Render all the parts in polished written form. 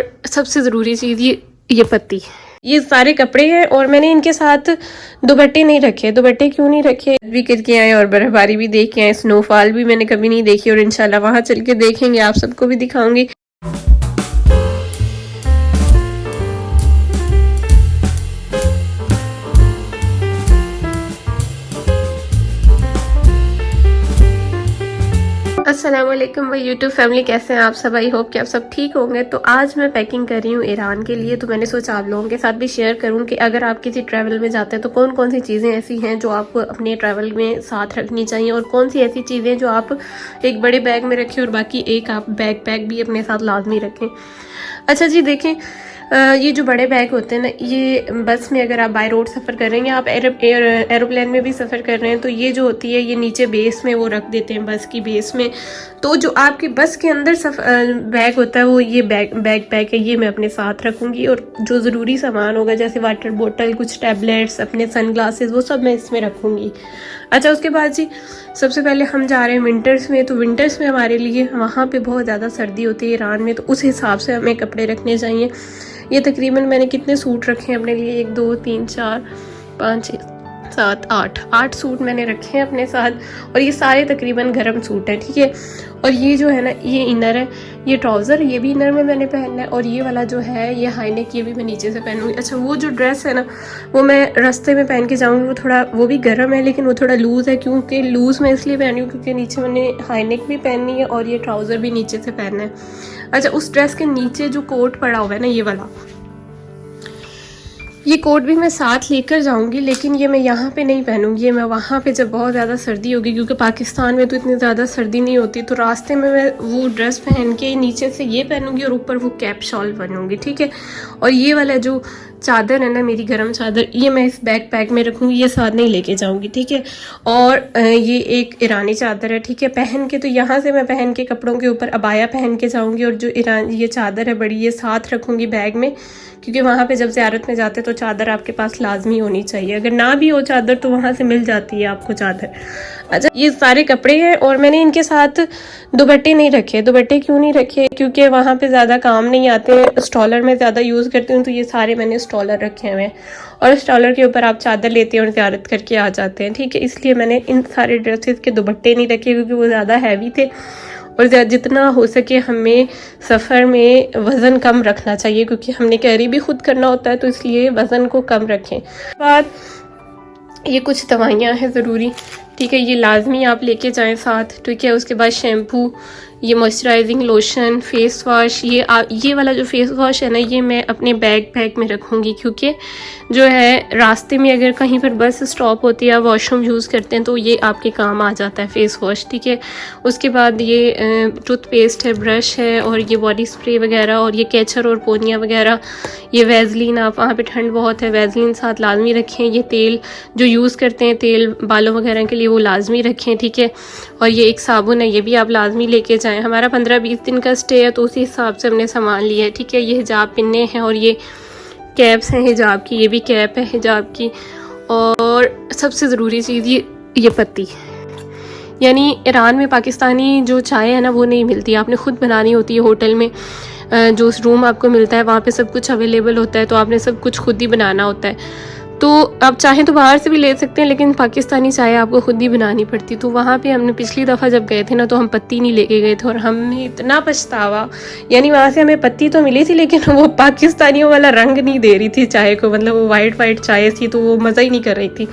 और सबसे ज़रूरी चीज़ ये पत्ती, ये सारे कपड़े हैं और मैंने इनके साथ दुपट्टे नहीं रखे। दुपट्टे क्यों नहीं रखे, भी करके आए और बर्फबारी भी देख के आए, स्नोफॉल भी मैंने कभी नहीं देखी और इंशाल्लाह वहां चल के देखेंगे, आप सबको भी दिखाऊंगी। अस्सलाम वालेकुम भाई यूट्यूब फैमिली, कैसे हैं आप सब? आई होप कि आप सब ठीक होंगे। तो आज मैं पैकिंग कर रही हूँ ईरान के लिए, तो मैंने सोचा आप लोगों के साथ भी शेयर करूँ कि अगर आप किसी ट्रैवल में जाते हैं तो कौन कौन सी चीज़ें ऐसी हैं जो आपको अपने ट्रैवल में साथ रखनी चाहिए और कौन सी ऐसी चीज़ें जो आप एक बड़े बैग में रखें और बाकी एक आप बैग पैक भी अपने साथ लाजमी रखें। अच्छा जी, देखें ये जो बड़े बैग होते हैं ना, ये बस में अगर आप बाय रोड सफ़र कर रहे हैं या आप एरोप्लेन में भी सफ़र कर रहे हैं तो ये जो होती है ये नीचे बेस में वो रख देते हैं, बस की बेस में। तो जो आपके बस के अंदर बैग होता है वो ये बैग पैक है, ये मैं अपने साथ रखूँगी। और जो ज़रूरी सामान होगा जैसे वाटर बोतल, कुछ टैबलेट्स, अपने सन ग्लासेस, वो सब मैं इसमें रखूँगी। अच्छा, उसके बाद जी सबसे पहले हम जा रहे हैं विंटर्स में। तो विंटर्स में हमारे लिए वहाँ पे बहुत ज़्यादा सर्दी होती है ईरान में, तो उस हिसाब से हमें कपड़े रखने चाहिए। ये तकरीबन मैंने कितने सूट रखे हैं अपने लिए, 1 2 3 4 5 6 7 8 सूट मैंने रखे हैं अपने साथ और ये सारे तकरीबन गर्म सूट हैं, ठीक है। और ये जो है ना, ये इनर है, ये ट्राउज़र, ये भी इनर में मैंने पहनना है और ये वाला जो है ये हाई नेक, ये भी मैं नीचे से पहनूंगी। अच्छा, वो जो ड्रेस है ना वो मैं रास्ते में पहन के जाऊंगी, वो थोड़ा वो भी गर्म है लेकिन वो थोड़ा लूज़ है, क्योंकि लूज़ मैं इसलिए पहनी हूँ क्योंकि नीचे मैंने हाई नेक भी पहननी है और ये ट्राउज़र भी नीचे से पहनना है। अच्छा, उस ड्रेस के नीचे जो कोट पड़ा हुआ है ना, ये वाला, ये कोट भी मैं साथ लेकर जाऊंगी, लेकिन ये मैं यहाँ पे नहीं पहनूंगी, ये मैं वहाँ पे जब बहुत ज़्यादा सर्दी होगी, क्योंकि पाकिस्तान में तो इतनी ज़्यादा सर्दी नहीं होती, तो रास्ते में मैं वो ड्रेस पहन के नीचे से ये पहनूंगी और ऊपर वो कैप शॉल पहनूंगी, ठीक है। और ये वाला जो चादर है ना, मेरी गर्म चादर, ये मैं इस बैग पैक में रखूँगी, ये साथ नहीं लेके जाऊँगी, ठीक है। और ये एक ईरानी चादर है, ठीक है, पहन के, तो यहाँ से मैं पहन के कपड़ों के ऊपर अबाया पहन के जाऊँगी और जो ये चादर है बड़ी, ये साथ रखूँगी बैग में, क्योंकि वहाँ पे जब ज़ियारत में जाते तो चादर आपके पास लाजमी होनी चाहिए। अगर ना भी हो चादर तो वहाँ से मिल जाती है आपको चादर। अच्छा, ये सारे कपड़े हैं और मैंने इनके साथ दुपट्टे नहीं रखे। दुपट्टे क्यों नहीं रखे, क्योंकि वहाँ पे ज़्यादा काम नहीं आते, स्टॉलर में ज़्यादा यूज़ करती हूँ, तो ये सारे मैंने स्टॉलर रखे हुए हैं और स्टॉलर के ऊपर आप चादर लेते हैं और ज़ियारत करके आ जाते हैं, ठीक है। इसलिए मैंने इन सारे ड्रेसेस के दुपट्टे नहीं रखे क्योंकि वो ज़्यादा हैवी थे और जितना हो सके हमें सफ़र में वज़न कम रखना चाहिए, क्योंकि हमने कैरी भी खुद करना होता है, तो इसलिए वज़न को कम रखें। बाद ये कुछ दवाइयाँ हैं ज़रूरी, ठीक है, ये लाजमी आप लेके जाएं साथ, ठीक है। उसके बाद शैम्पू, ये मॉइस्चराइजिंग लोशन, फेस वॉश, ये वाला जो फेस वॉश है ना, ये मैं अपने बैग पैक में रखूँगी, क्योंकि जो है रास्ते में अगर कहीं पर बस स्टॉप होती है या वॉशरूम यूज़ करते हैं तो ये आपके काम आ जाता है फेस वॉश, ठीक है। उसके बाद ये टूथपेस्ट है, ब्रश है और ये बॉडी स्प्रे वगैरह और ये कैचर और पोनिया वगैरह, ये वैज़लीन, आप वहाँ पे ठंड बहुत है, वैज़लीन साथ लाजमी रखें। ये तेल जो यूज़ करते हैं, तेल बालों वगैरह के लिए, वो लाजमी रखें, ठीक है। और ये एक साबुन है, ये भी आप लाजमी लेके जाएँ। हमारा 15-20 दिन का स्टे है तो उसी हिसाब से हमने सामान लिया है, ठीक है। ये हिजाब पिन्ने हैं और ये कैप्स हैं हिजाब की, ये भी कैप है हिजाब की। और सबसे ज़रूरी चीज़ ये पत्ती, यानी ईरान में पाकिस्तानी जो चाय है ना वो नहीं मिलती, आपने ख़ुद बनानी होती है। होटल में जो रूम आपको मिलता है वहाँ पे सब कुछ अवेलेबल होता है, तो आपने सब कुछ खुद ही बनाना होता है। तो आप चाहें तो बाहर से भी ले सकते हैं, लेकिन पाकिस्तानी चाय आपको खुद ही बनानी पड़ती। तो वहाँ पे हमने पिछली दफ़ा जब गए थे ना तो हम पत्ती नहीं लेके गए थे और हमें इतना पछतावा, यानी वहाँ से हमें पत्ती तो मिली थी लेकिन वो पाकिस्तानियों वाला रंग नहीं दे रही थी चाय को, मतलब वो वाइट चाय थी तो वो मज़ा ही नहीं कर रही थी।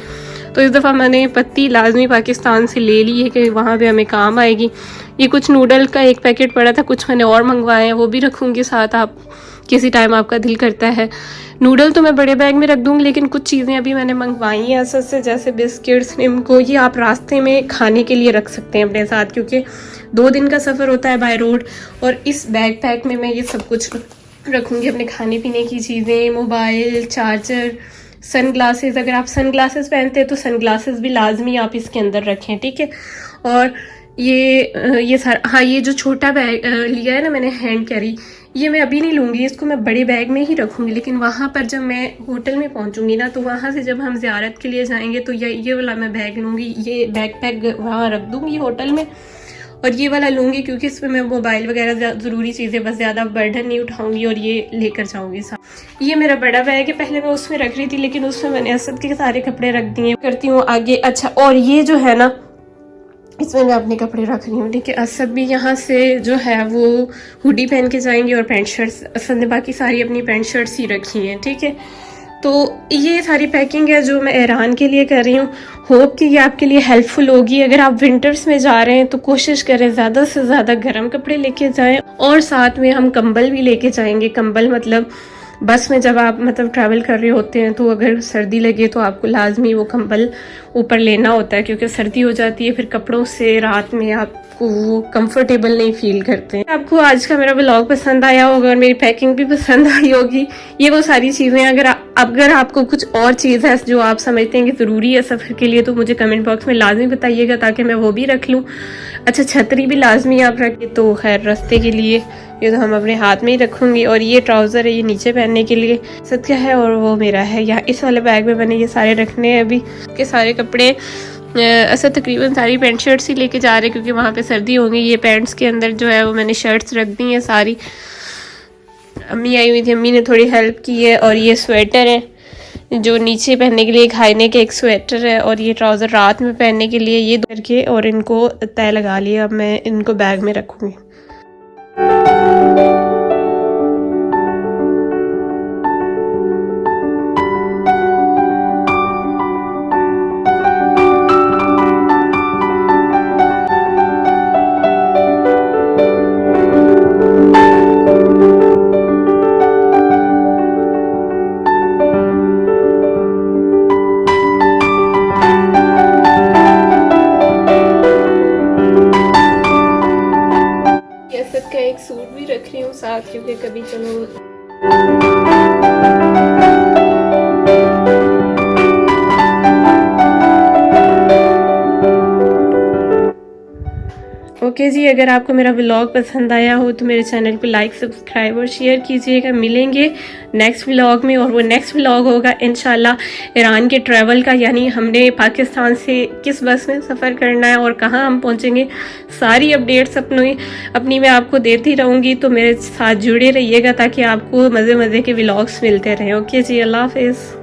तो इस दफ़ा मैंने पत्ती लाजमी पाकिस्तान से ले ली है कि वहाँ पे हमें काम आएगी। ये कुछ नूडल का एक पैकेट पड़ा था, कुछ मैंने और मंगवाए हैं, वो भी रखूँगी साथ, आप किसी टाइम आपका दिल करता है। नूडल तो मैं बड़े बैग में रख दूँगी, लेकिन कुछ चीज़ें अभी मैंने मंगवाई हैं असल से, जैसे बिस्किट्स, निम्को, ये आप रास्ते में खाने के लिए रख सकते हैं अपने साथ, क्योंकि 2 दिन का सफ़र होता है बाय रोड। और इस बैग पैक में मैं ये सब कुछ रखूँगी, अपने खाने पीने की चीज़ें, मोबाइल, चार्जर, सन ग्लासेस, अगर आप सन ग्लासेस पहनते हैं तो सन ग्लासेस भी लाजमी आप इसके अंदर रखें, ठीक है। और ये सारा, हाँ, ये जो छोटा बैग लिया है ना मैंने हैंड कैरी, ये मैं अभी नहीं लूँगी, इसको मैं बड़े बैग में ही रखूँगी। लेकिन वहाँ पर जब मैं होटल में पहुँचूँगी ना तो वहाँ से जब हम ज़ियारत के लिए जाएंगे तो ये वाला मैं बैग लूँगी, ये बैग पैक वहाँ रख दूँगी होटल में। और ये वाला लूँगी क्योंकि इसमें मैं मोबाइल वगैरह ज़रूरी चीज़ें बस ज़्यादा बर्डन नहीं उठाऊंगी और ये लेकर जाऊंगी साथ। ये मेरा बड़ा बैग है, पहले मैं उसमें रख रही थी लेकिन उसमें मैंने असद के सारे कपड़े रख दिए। करती हूँ आगे। अच्छा, और ये जो है ना, इसमें मैं अपने कपड़े रख रही हूँ। ठीक है, असद भी यहाँ से जो है वो हुडी पहन के जाएंगे और पैंट शर्ट्स, असद ने बाकी सारी अपनी पैंट शर्ट्स ही रखी हैं। ठीक है, तो ये सारी पैकिंग है जो मैं ईरान के लिए कर रही हूँ। होप कि ये आपके लिए हेल्पफुल होगी। अगर आप विंटर्स में जा रहे हैं तो कोशिश करें ज़्यादा से ज़्यादा गर्म कपड़े लेके जाएं, और साथ में हम कंबल भी लेके जाएंगे। कंबल मतलब बस में जब आप मतलब ट्रैवल कर रहे होते हैं तो अगर सर्दी लगे तो आपको लाजमी वो कंबल ऊपर लेना होता है, क्योंकि सर्दी हो जाती है, फिर कपड़ों से रात में आपको वो कंफर्टेबल नहीं फील करते हैं। आपको आज का मेरा व्लॉग पसंद आया होगा और मेरी पैकिंग भी पसंद आई होगी। ये वो सारी चीज़ें, अगर आपको कुछ और चीज़ है जो आप समझते हैं कि ज़रूरी है सफ़र के लिए तो मुझे कमेंट बॉक्स में लाजमी बताइएगा ताकि मैं वो भी रख लूँ। अच्छा, छतरी भी लाजमी आप रखें। तो खैर, रास्ते के लिए ये तो हम अपने हाथ में ही रखूँगी। और ये ट्राउज़र है, ये नीचे पहनने के लिए सद का है और वो मेरा है। यहाँ इस वाले बैग में मैंने ये सारे रखने हैं अभी के सारे कपड़े। ऐसा तकरीबन सारी पैंट शर्ट्स ही लेके जा रहे हैं क्योंकि वहाँ पे सर्दी होगी। ये पैंट्स के अंदर जो है वो मैंने शर्ट्स रख दी हैं सारी। अम्मी आई हुई थी, अम्मी ने थोड़ी हेल्प की है। और ये स्वेटर है जो नीचे पहनने के लिए, एक हाईने के एक स्वेटर है, और ये ट्राउज़र रात में पहनने के लिए। ये करके और इनको तय लगा लिया। अब मैं इनको बैग में रखूँगी। का एक सूट भी रख रही हूँ साथ, क्योंकि कभी चलो ओके जी। अगर आपको मेरा व्लॉग पसंद आया हो तो मेरे चैनल को लाइक, सब्सक्राइब और शेयर कीजिएगा। मिलेंगे नेक्स्ट व्लॉग में, और वो नेक्स्ट व्लॉग होगा इंशाल्लाह ईरान के ट्रैवल का, यानी हमने पाकिस्तान से किस बस में सफ़र करना है और कहाँ हम पहुँचेंगे। सारी अपडेट्स अपनी मैं आपको देती रहूँगी, तो मेरे साथ जुड़े रहिएगा ताकि आपको मज़े मज़े के व्लॉग्स मिलते रहें। ओके जी, अल्लाह हाफिज़।